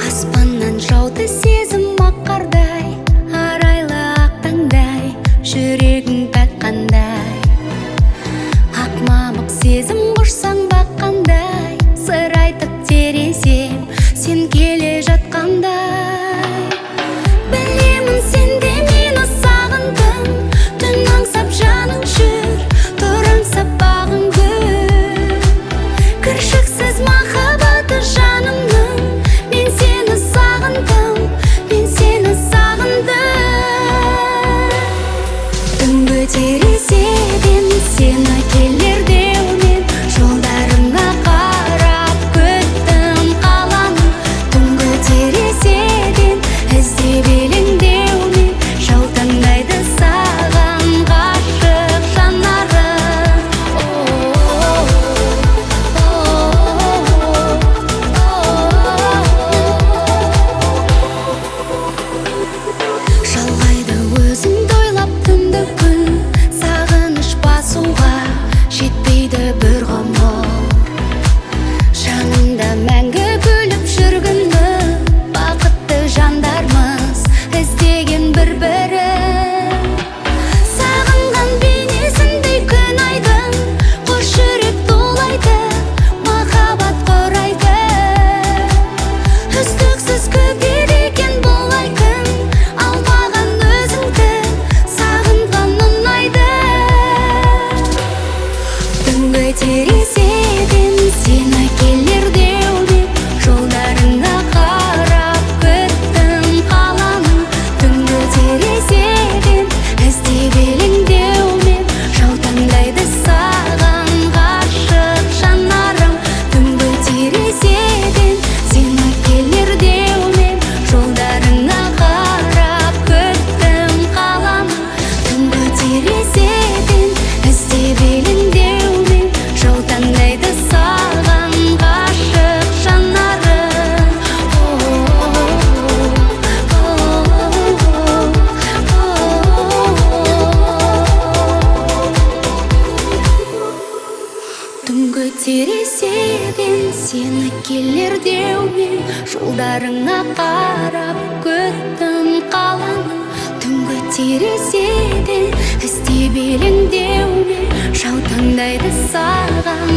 Аспаннан жауды сезім ақ қардай, арайлы ақ таңдай, жүрегің пәк қандай. Ақ мамық сезім құшсаң баққандай, сыр айтып терезем сен келе жатқандай. Білемін сен де мені сағындың, түн аңсап жаның жүр, тұр аңсап бағың гүл. Кіршіксіз махаббаты жанымның, мен сені сағындым, мен сені сағындым. Түнгі терезеден сені келер деумен, жолдарыңа қарап күттім қаламын. Түнгі терезеден іздеп елеңдеумен, жаутаңдайды саған ғашық жанарым. Жалғайды өзіңді ойлап түнді күн, сағыныш басуға жетпейді бір ғұмыр. Жанымда мәңгі күліп жүргенмін, бақытты жандармыз іздеген бір-бірін. Сағынған бейнесіндей күн айдың, қос жүрек тулайды, махаббат құрайды. Үздіксіз көгер екен бұл ай күн, ал маған өзіңді сағынған ұнайды. Түнгі терезеден сені келер деумен, жолдарыңа қарап күттім қаламын. Түнгі терезеден іздеп елеңдеумен, жаутаңдайды саған ғашық жанарым. Түнгі терезеден сені келер деумен, жолдарыңа қарап күттім қаламын. Түнгі терезеден іздеп елеңдеумен, жаутаңдайды саған ғашық жанарым. Түнгі терезеден сені келер деумен, жолдарыңа қарап күттім қаламын. Түнгі терезеден іздеп елеңдеумен, жаутаңдайды саған